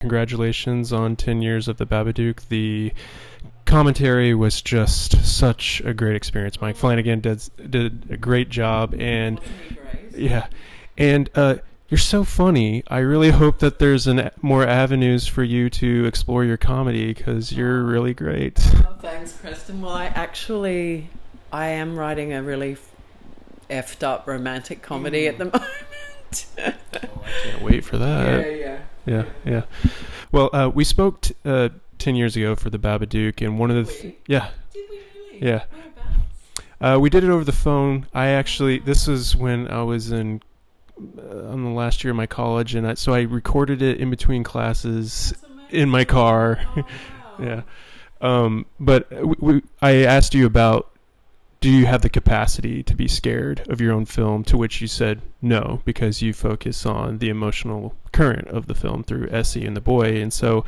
Congratulations on 10 years of the Babadook. The commentary was just such a great experience. Mike Flanagan did a great job, and yeah, and you're so funny. I really hope that there's more avenues for you to explore your comedy because you're really great. Oh, thanks, Preston. Well, I am writing a really effed up romantic comedy at the moment. Oh, I can't wait for that. Yeah. Well, we spoke 10 years ago for the Babadook, and one of the Did we really? Yeah. Whereabouts? We did it over the phone. This was when I was on the last year of my college, and so I recorded it in between classes in my car. Oh, wow. Yeah. But I asked you about, do you have the capacity to be scared of your own film? To which you said no, because you focus on the emotional current of the film through Essie and the boy. And so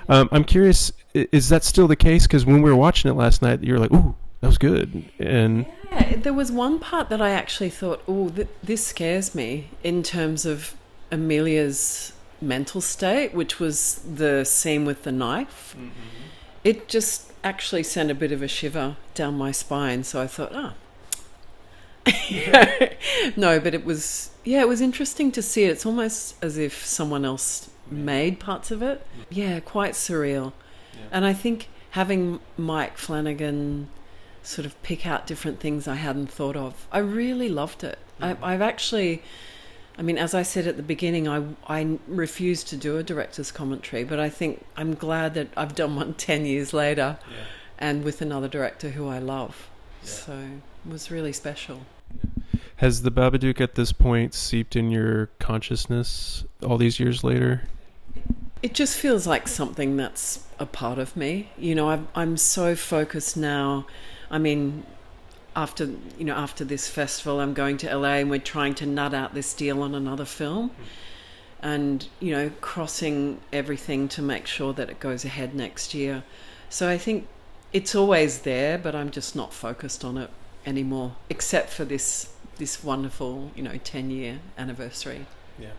I'm curious, is that still the case? Because when we were watching it last night, you were like, ooh, that was good. And yeah, there was one part that I actually thought, oh, this scares me, in terms of Amelia's mental state, which was the scene with the knife. Mm-hmm. It just actually sent a bit of a shiver down my spine. So I thought, no, but it was interesting to see it. It's almost as if someone else made parts of it. Yeah, quite surreal. Yeah. And I think having Mike Flanagan sort of pick out different things I hadn't thought of, I really loved it. Mm-hmm. I've actually, as I said at the beginning, I refused to do a director's commentary, but I think I'm glad that I've done one 10 years later, and with another director who I love. Yeah. So it was really special. Has the Babadook at this point seeped in your consciousness all these years later? It just feels like something that's a part of me. I'm so focused now. After this festival, I'm going to LA, and we're trying to nut out this deal on another film, and crossing everything to make sure that it goes ahead next year. So I think it's always there, but I'm just not focused on it anymore, except for this wonderful 10-year anniversary. Yeah.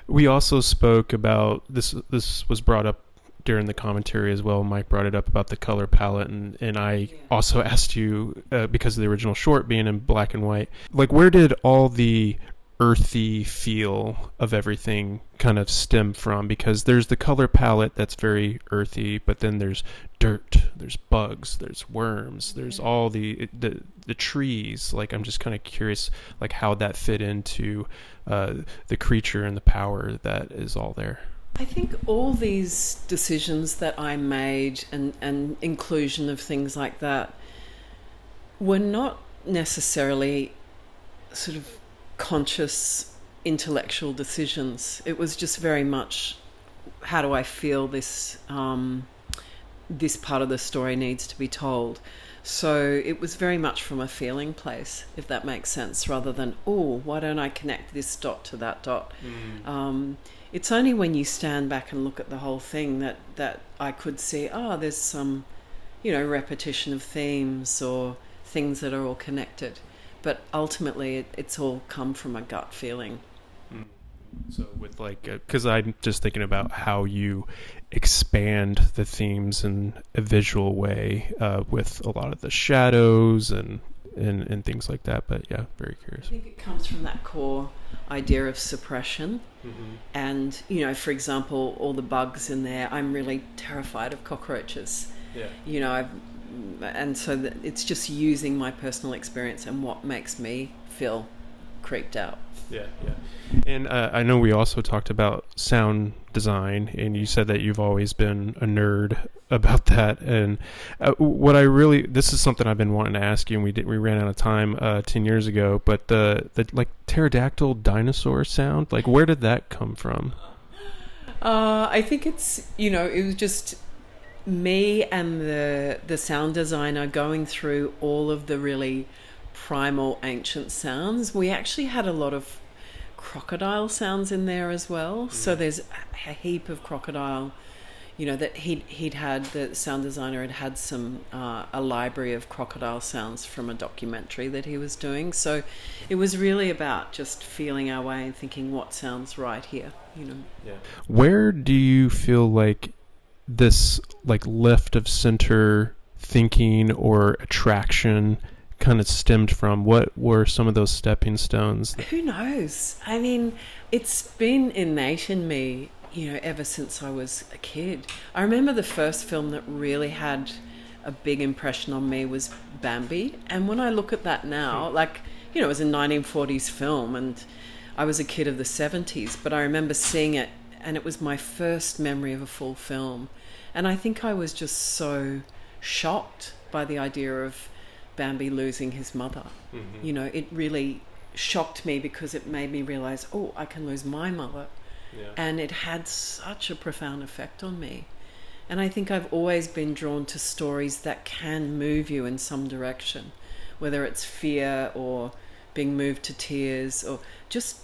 We also spoke about this was brought up during the commentary as well. Mike brought it up about the color palette, and I also asked you, because of the original short being in black and white, like, where did all the earthy feel of everything kind of stem from? Because there's the color palette that's very earthy, but then there's dirt, there's bugs, there's worms, there's all the trees. Like, I'm just kind of curious, like, how that fit into the creature and the power that is all there. I think all these decisions that I made and inclusion of things like that were not necessarily sort of conscious intellectual decisions. It was just very much, how do I feel this this part of the story needs to be told. So it was very much from a feeling place, if that makes sense, rather than, oh, why don't I connect this dot to that dot? It's only when you stand back and look at the whole thing that I could see, there's some, repetition of themes or things that are all connected. But ultimately, it's all come from a gut feeling. So with because I'm just thinking about how you expand the themes in a visual way with a lot of the shadows and things like that. But yeah, very curious. I think it comes from that core idea of suppression. Mm-hmm. And, for example, all the bugs in there, I'm really terrified of cockroaches. Yeah. And so it's just using my personal experience and what makes me feel creeped out. Yeah. And I know we also talked about sound design, and you said that you've always been a nerd about that. And this is something I've been wanting to ask you, and we ran out of time 10 years ago, but the like pterodactyl dinosaur sound, like, where did that come from? I think it's, it was just me and the sound designer going through all of the really primal ancient sounds. We actually had a lot of crocodile sounds in there as well. So there's a heap of crocodile, that he'd had, the sound designer had some a library of crocodile sounds from a documentary that he was doing. So it was really about just feeling our way and thinking what sounds right here. Yeah. Where do you feel like this left of center thinking or attraction kind of stemmed from? What were some of those stepping stones? Who knows? I mean, it's been innate in me, ever since I was a kid. I remember the first film that really had a big impression on me was Bambi. And when I look at that now, it was a 1940s film and I was a kid of the 70s, but I remember seeing it and it was my first memory of a full film. And I think I was just so shocked by the idea of Bambi losing his mother. Mm-hmm. It really shocked me because it made me realize, oh, I can lose my mother. Yeah. And it had such a profound effect on me. And I think I've always been drawn to stories that can move you in some direction, whether it's fear or being moved to tears or just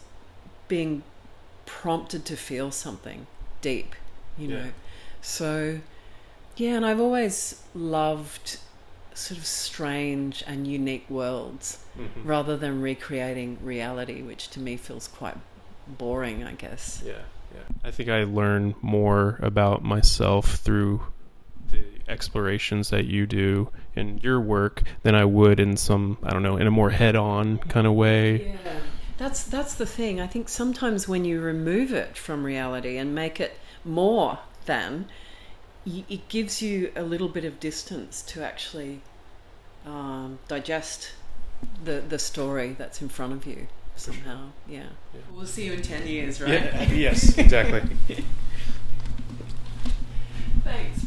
being prompted to feel something deep, Yeah. So, yeah, and I've always loved sort of strange and unique worlds, mm-hmm. rather than recreating reality, which to me feels quite boring, I guess. Yeah. I think I learn more about myself through the explorations that you do in your work than I would in some, I don't know, in a more head-on kind of way. Yeah. That's the thing. I think sometimes when you remove it from reality and make it more than, it gives you a little bit of distance to actually digest the story that's in front of you somehow. Yeah. We'll see you in 10 years, right? Yeah. Yes, exactly. Thanks.